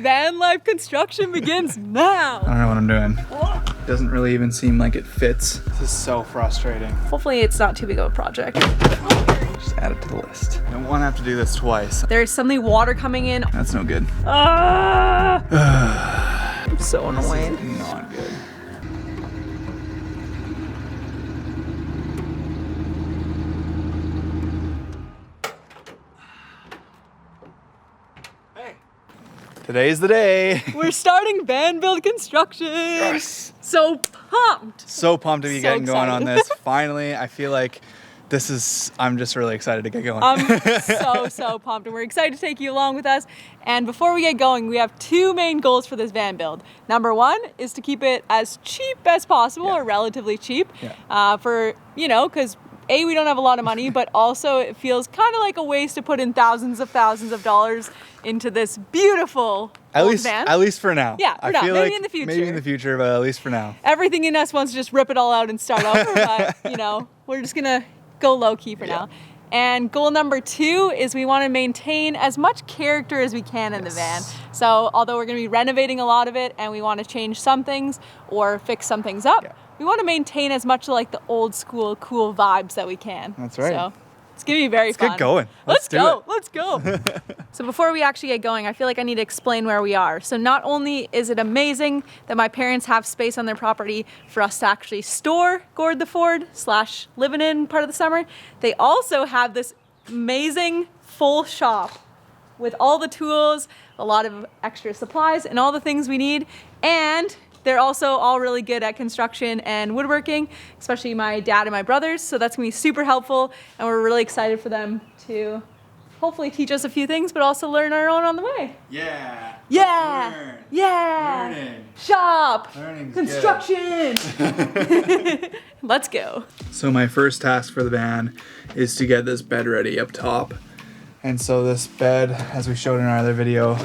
Van life construction begins now. I don't know what I'm doing. It doesn't really even seem like it fits. This is so frustrating. Hopefully it's not too big of a project. Just add it to the list. I don't want to have to do this twice. There's suddenly water coming in. That's no good. I'm so annoying. This is not good. Today's the day. We're starting van build construction. Yes. So pumped. So pumped to be So getting going on excited. this. Finally, I feel like I'm just really excited to get going. I'm so pumped, and we're excited to take you along with us. And before we get going, we have two main goals for this van build. Number one is to keep it as cheap as possible, or relatively cheap, because we don't have a lot of money, but also it feels kind of like a waste to put in thousands of dollars into this beautiful van. At least for now. Yeah, for now. Maybe in the future. Maybe in the future, but at least for now. Everything in us wants to just rip it all out and start over, but we're just gonna go low key for now. And goal number two is we want to maintain as much character as we can in the van. So although we're going to be renovating a lot of it and we want to change some things or fix some things up, we want to maintain as much like the old school cool vibes that we can. That's right. So it's going to be very fun. Let's get going. Let's go. So before we actually get going, I feel like I need to explain where we are. So not only is it amazing that my parents have space on their property for us to actually gourd the Ford / living in part of the summer, they also have this amazing full shop with all the tools, a lot of extra supplies, and all the things we need. And they're also all really good at construction and woodworking, especially my dad and my brothers. So that's gonna be super helpful. And we're really excited for them to hopefully teach us a few things, but also learn our own on the way. Yeah. Yeah. Yeah. Learning. Shop. Learning's Construction. Let's go. So my first task for the van is to get this bed ready up top. And so this bed, as we showed in our other video,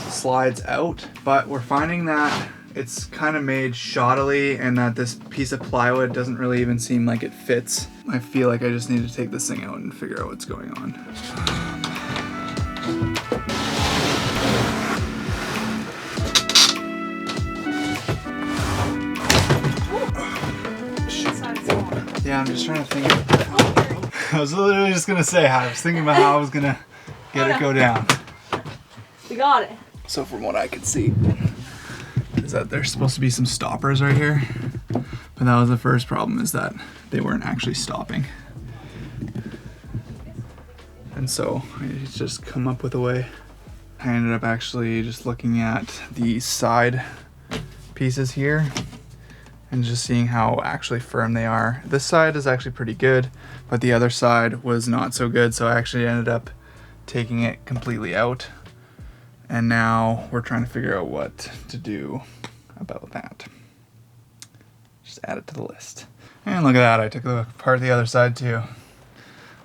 slides out, but we're finding that it's kind of made shoddily and that this piece of plywood doesn't really even seem like it fits. I feel like I just need to take this thing out and figure out what's going on. Yeah, I'm just trying to think. I was literally just gonna say, I was thinking about how I was gonna get it go down. We got it. So from what I could see, is that there's supposed to be some stoppers right here, but that was the first problem, is that they weren't actually stopping. And so I just come up with a way. I ended up actually just looking at the side pieces here and just seeing how actually firm they are. This side is actually pretty good, but the other side was not so good, so I actually ended up taking it completely out. And now we're trying to figure out what to do about that. Just add it to the list. And look at that, I took apart the other side too.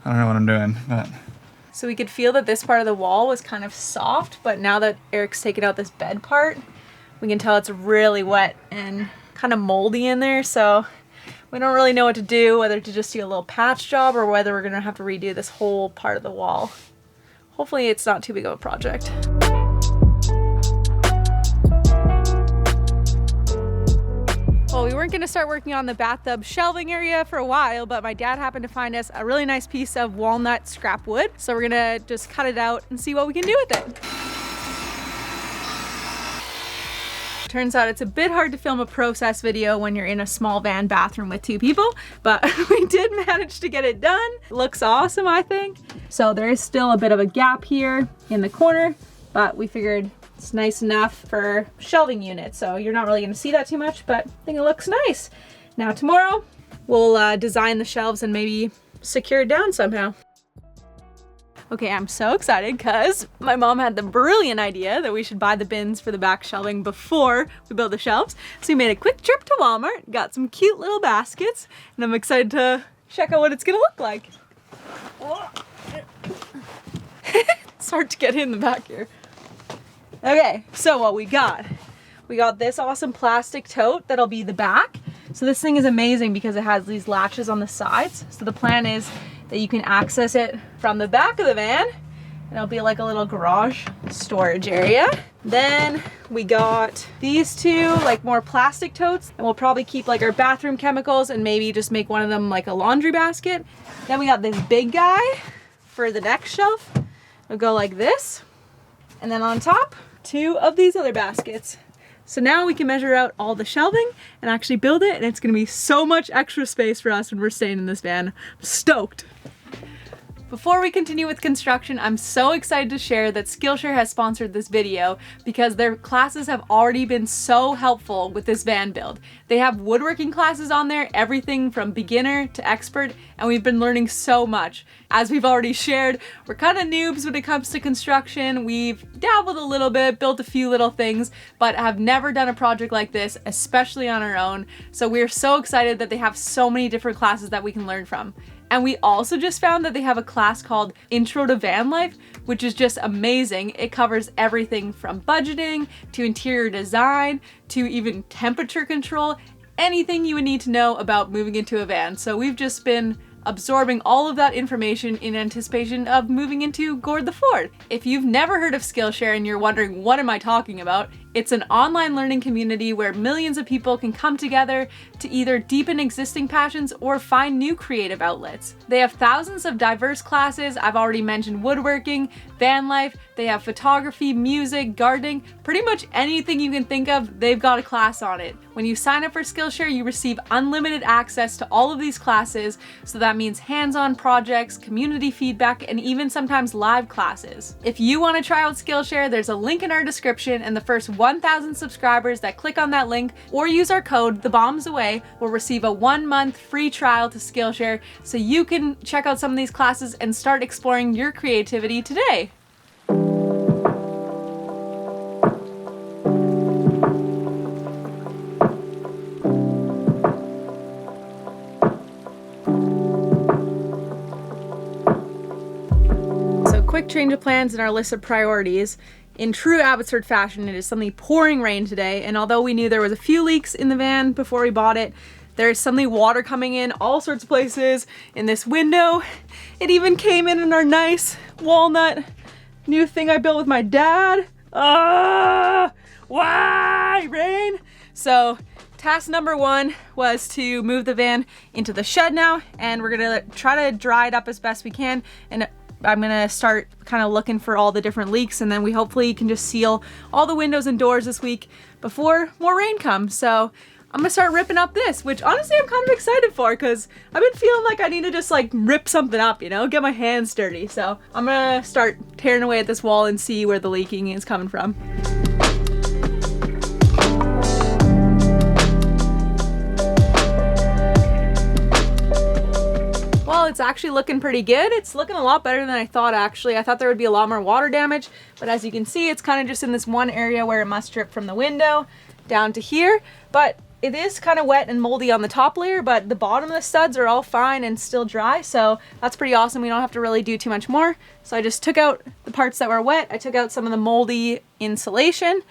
I don't know what I'm doing, but. So we could feel that this part of the wall was kind of soft, but now that Eric's taken out this bed part, we can tell it's really wet and kind of moldy in there. So we don't really know what to do, whether to just do a little patch job or whether we're gonna have to redo this whole part of the wall. Hopefully it's not too big of a project. Well, we weren't gonna start working on the bathtub shelving area for a while, but my dad happened to find us a really nice piece of walnut scrap wood. So we're gonna just cut it out and see what we can do with it. Turns out it's a bit hard to film a process video when you're in a small van bathroom with two people, but we did manage to get it done. It looks awesome, I think. So there is still a bit of a gap here in the corner, but we figured it's nice enough for shelving units, so you're not really gonna see that too much, but I think it looks nice. Now tomorrow, we'll design the shelves and maybe secure it down somehow. Okay, I'm so excited because my mom had the brilliant idea that we should buy the bins for the back shelving before we build the shelves. So we made a quick trip to Walmart, got some cute little baskets, and I'm excited to check out what it's gonna look like. It's hard to get in the back here. Okay, so what we got this awesome plastic tote that'll be the back. So this thing is amazing because it has these latches on the sides. So the plan is that you can access it from the back of the van, and it'll be like a little garage storage area. Then we got these two, like more plastic totes, and we'll probably keep like our bathroom chemicals and maybe just make one of them like a laundry basket. Then we got this big guy for the next shelf. It'll go like this. And then on top, two of these other baskets. So now we can measure out all the shelving and actually build it, and it's gonna be so much extra space for us when we're staying in this van. I'm stoked. Before we continue with construction, I'm so excited to share that Skillshare has sponsored this video because their classes have already been so helpful with this van build. They have woodworking classes on there, everything from beginner to expert, and we've been learning so much. As we've already shared, we're kind of noobs when it comes to construction. We've dabbled a little bit, built a few little things, but have never done a project like this, especially on our own. So we're so excited that they have so many different classes that we can learn from. And we also just found that they have a class called Intro to Van Life, which is just amazing. It covers everything from budgeting to interior design to even temperature control, anything you would need to know about moving into a van. So we've just been absorbing all of that information in anticipation of moving into Gord the Ford. If you've never heard of Skillshare and you're wondering what am I talking about, it's an online learning community where millions of people can come together to either deepen existing passions or find new creative outlets. They have thousands of diverse classes. I've already mentioned woodworking, van life, they have photography, music, gardening, pretty much anything you can think of, they've got a class on it. When you sign up for Skillshare, you receive unlimited access to all of these classes, so that means hands-on projects, community feedback, and even sometimes live classes. If you want to try out Skillshare, there's a link in our description, and the first 1,000 subscribers that click on that link or use our code THEBOMBSAWAY will receive a 1-month free trial to Skillshare, so you can check out some of these classes and start exploring your creativity today. Quick change of plans in our list of priorities. In true Abbotsford fashion, it is suddenly pouring rain today, and although we knew there was a few leaks in the van before we bought it, there's suddenly water coming in all sorts of places, in this window. It even came in our nice walnut new thing I built with my dad. Why rain? So task number one was to move the van into the shed now, and we're gonna try to dry it up as best we can, and I'm gonna start kind of looking for all the different leaks, and then we hopefully can just seal all the windows and doors this week before more rain comes. So I'm gonna start ripping up this, which honestly I'm kind of excited for because I've been feeling like I need to just like rip something up, you know, get my hands dirty. So I'm gonna start tearing away at this wall and see where the leaking is coming from. Well, it's actually looking pretty good. It's looking a lot better than I thought, actually. I thought there would be a lot more water damage, but as you can see, it's kind of just in this one area where it must drip from the window down to here. But it is kind of wet and moldy on the top layer, but the bottom of the studs are all fine and still dry, so that's pretty awesome. We don't have to really do too much more. So I just took out the parts that were wet. I took out some of the moldy insulation.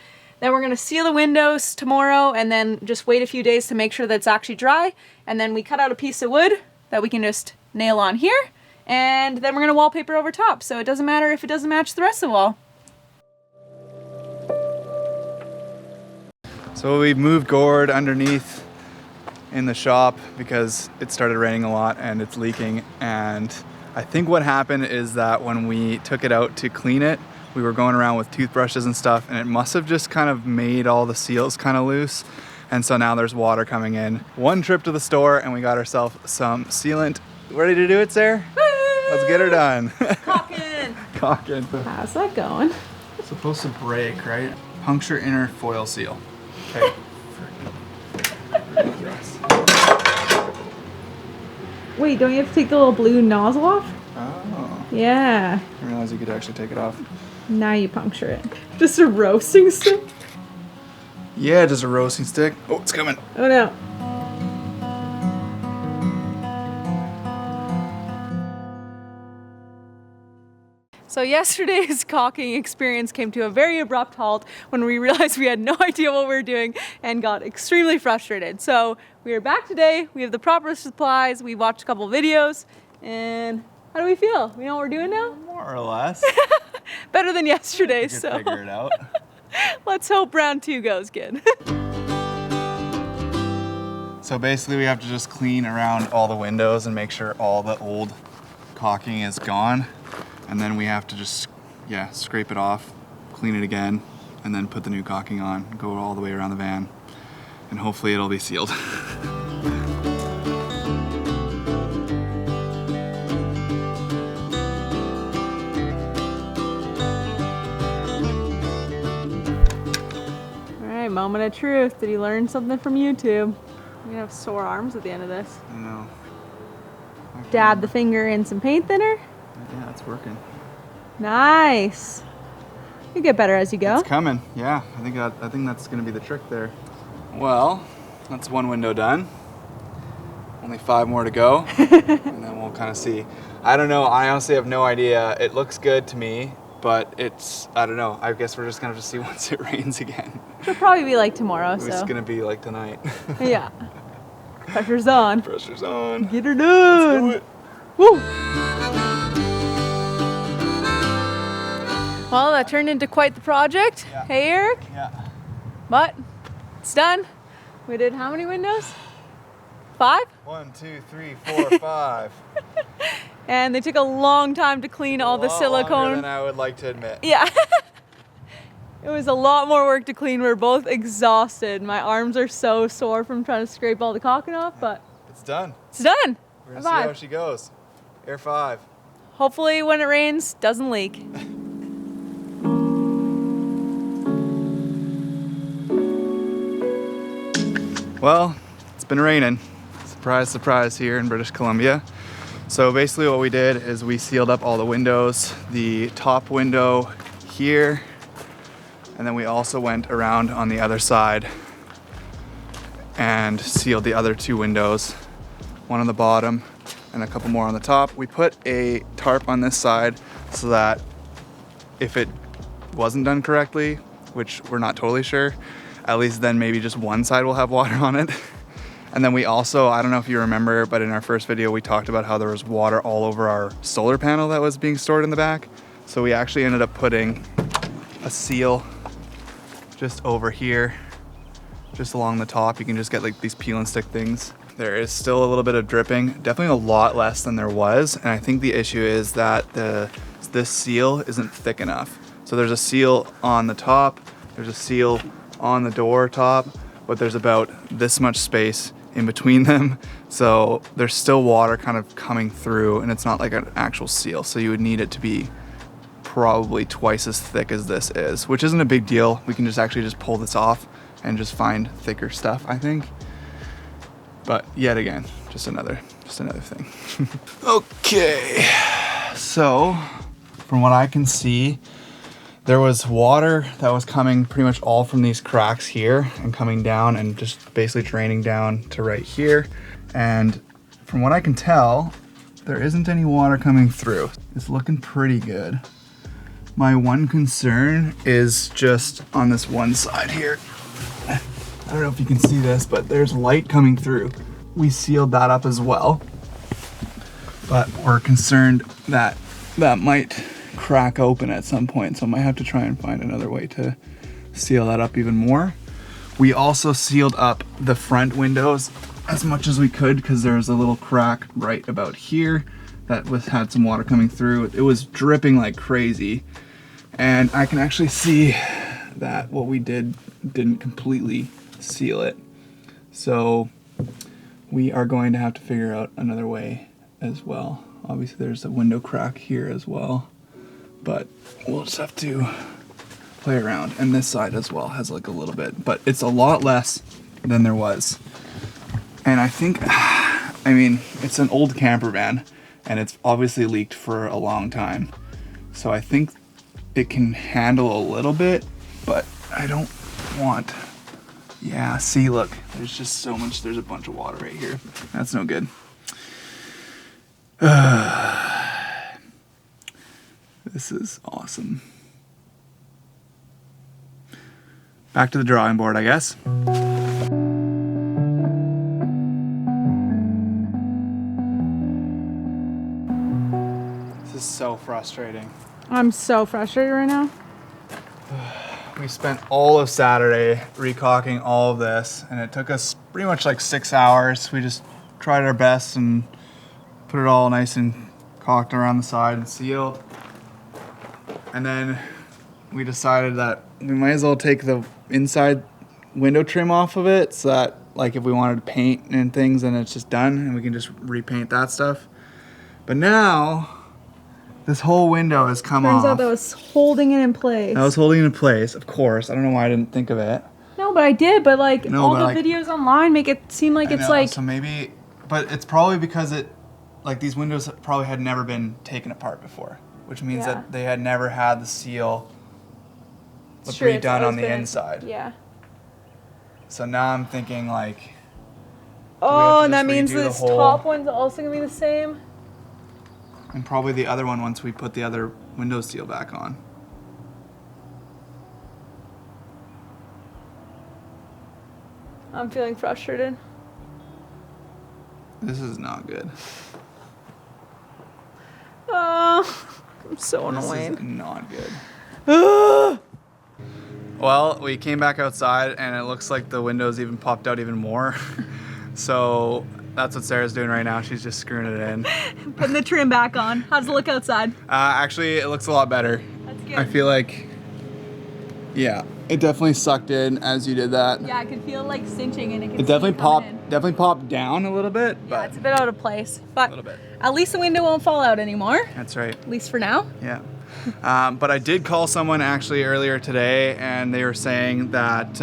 Then we're gonna seal the windows tomorrow and then just wait a few days to make sure that it's actually dry. And then we cut out a piece of wood that we can just nail on here, and then we're gonna wallpaper over top, so it doesn't matter if it doesn't match the rest of the wall. So we moved Gord underneath in the shop because it started raining a lot and it's leaking, and I think what happened is that when we took it out to clean it, we were going around with toothbrushes and stuff, and it must have just kind of made all the seals kind of loose, and so now there's water coming in. One trip to the store and we got ourselves some sealant. Ready to do it, Sarah? Let's get her done. Caulking. Caulking. How's that going? Supposed to break, right? Puncture inner foil seal. Okay. Wait, don't you have to take the little blue nozzle off? Oh. Yeah. I didn't realize you could actually take it off. Now you puncture it. Just a roasting stick? Yeah, just a roasting stick. Oh, it's coming. Oh no. So yesterday's caulking experience came to a very abrupt halt when we realized we had no idea what we were doing and got extremely frustrated. So we are back today, we have the proper supplies, we watched a couple videos, and how do we feel? We know what we're doing now? More or less. Better than yesterday, We could figure it out. Let's hope round 2 goes good. So basically we have to just clean around all the windows and make sure all the old caulking is gone. And then we have to just, yeah, scrape it off, clean it again, and then put the new caulking on, go all the way around the van, and hopefully it'll be sealed. Alright, moment of truth. Did he learn something from YouTube? You're gonna have sore arms at the end of this. I know. Dab the finger in some paint thinner. Yeah, it's working. Nice. You get better as you go. It's coming, yeah. I think that's gonna be the trick there. Well, that's one window done. Only 5 more to go, and then we'll kind of see. I don't know, I honestly have no idea. It looks good to me, but it's, I don't know. I guess we're just gonna have to see once it rains again. It'll probably be like tomorrow, It's so. gonna be like tonight. Yeah. Pressure's on. Pressure's on. Get her done. Let's do it. Woo! Well, that turned into quite the project. Yeah. Hey, Eric. Yeah. But it's done. We did how many windows? 5? 1, 2, 3, 4, 5. And they took a long time to clean all the A lot silicone. longer than I would like to admit. Yeah. It was a lot more work to clean. We're both exhausted. My arms are so sore from trying to scrape all the caulking off, but It's done. it's done. We're gonna Bye-bye. see how she goes. Air 5. Hopefully when it rains, doesn't leak. Well, it's been raining. Surprise, surprise here in British Columbia. So basically what we did is we sealed up all the windows, the top window here, and then we also went around on the other side and sealed the other 2 windows, one on the bottom and a couple more on the top. We put a tarp on this side so that if it wasn't done correctly, which we're not totally sure, at least then maybe just one side will have water on it. And then we also, I don't know if you remember, but in our first video we talked about how there was water all over our solar panel that was being stored in the back. So we actually ended up putting a seal just over here, just along the top. You can just get like these peel and stick things. There is still a little bit of dripping, definitely a lot less than there was. And I think the issue is that this seal isn't thick enough. So there's a seal on the top, there's a seal on the door top, but there's about this much space in between them. So there's still water kind of coming through, and it's not like an actual seal. So you would need it to be probably twice as thick as this is, which isn't a big deal. We can just actually just pull this off and just find thicker stuff, I think. But yet again, just another thing. Okay, so from what I can see, there was water that was coming pretty much all from these cracks here and coming down and just basically draining down to right here. And from what I can tell, there isn't any water coming through. It's looking pretty good. My one concern is just on this one side here. I don't know if you can see this, but there's light coming through. We sealed that up as well, but we're concerned that that might crack open at some point, so I might have to try and find another way to seal that up even more. We also sealed up the front windows as much as we could because there's a little crack right about here that had some water coming through. It was dripping like crazy, and I can actually see that what we did didn't completely seal it. So we are going to have to figure out another way as well. Obviously there's a window crack here as well, but we'll just have to play around. And this side as well has like a little bit, but it's a lot less than there was. And I think, I mean, it's an old camper van and it's obviously leaked for a long time. So I think it can handle a little bit, but I don't want, yeah, see, look, there's just so much, there's a bunch of water right here. That's no good. This is awesome. Back to the drawing board, I guess. This is so frustrating. I'm so frustrated right now. We we spent all of Saturday re-caulking all of this, and it took us pretty much like 6 hours. We just tried our best and put it all nice and caulked around the side and sealed. And then we decided that we might as well take the inside window trim off of it, so that like if we wanted to paint and things, then it's just done and we can just repaint that stuff. But now this whole window has come off. Turns out that was holding it in place. That was holding it in place, of course. I don't know why I didn't think of it. No, but I did. But like No, all but the like- videos online make it seem like I it's know, like. so maybe, but it's probably because it, like these windows probably had never been taken apart before, which means Yeah. that they had never had the seal Sure, it's redone on always the been- inside. Yeah. So now I'm thinking like, Oh, to and that just means redo the this whole- top one's also gonna be the same. and probably the other one once we put the other window seal back on. I'm feeling frustrated. This is not good. Oh, I'm so This annoyed. is not good. Well, we came back outside and it looks like the windows even popped out even more. So that's what Sarah's doing right now. She's just screwing it in. Putting the trim back on. How does it look outside? Actually, it looks a lot better. That's good. I feel like, yeah, it definitely sucked in as you did that. Yeah, I could feel it like cinching and it could It definitely see coming in. definitely popped down a little bit, Yeah, but it's a bit out of place. But a little bit. at least the window won't fall out anymore. That's right. At least for now. Yeah. But I did call someone actually earlier today, and they were saying that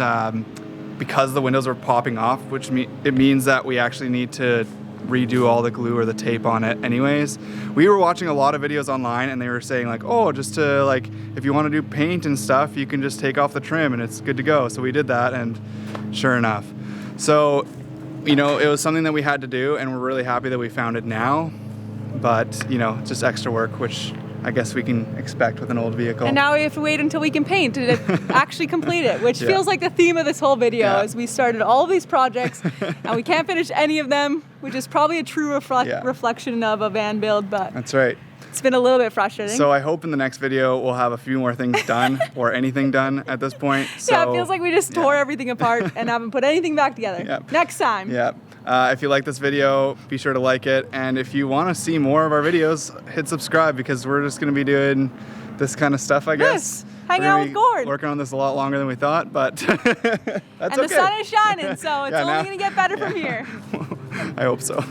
because the windows were popping off, which it means that we actually need to redo all the glue or the tape on it anyways. We were watching a lot of videos online and they were saying like, oh, just to like, if you want to do paint and stuff, you can just take off the trim and it's good to go. So we did that, and sure enough. So, you know, it was something that we had to do, and we're really happy that we found it now. But, you know, just extra work, which I guess we can expect with an old vehicle. And now we have to wait until we can paint to actually complete it, which Yeah. feels like the theme of this whole video. Yeah. Is we started all of these projects and we can't finish any of them, which is probably a true Yeah. reflection of a van build, but That's right. it's been a little bit frustrating. So I hope in the next video we'll have a few more things done or anything done at this point. So, yeah, it feels like we just tore yeah. everything apart and haven't put anything back together. Yep. Next time. Yeah. If you like this video, be sure to like it. And if you want to see more of our videos, hit subscribe, because we're just going to be doing this kind of stuff, I guess. Yes. Hanging We're gonna out with be Gord. Working on this a lot longer than we thought, but that's okay. And the sun is shining, so it's Yeah, only now- going to get better from here. I hope so.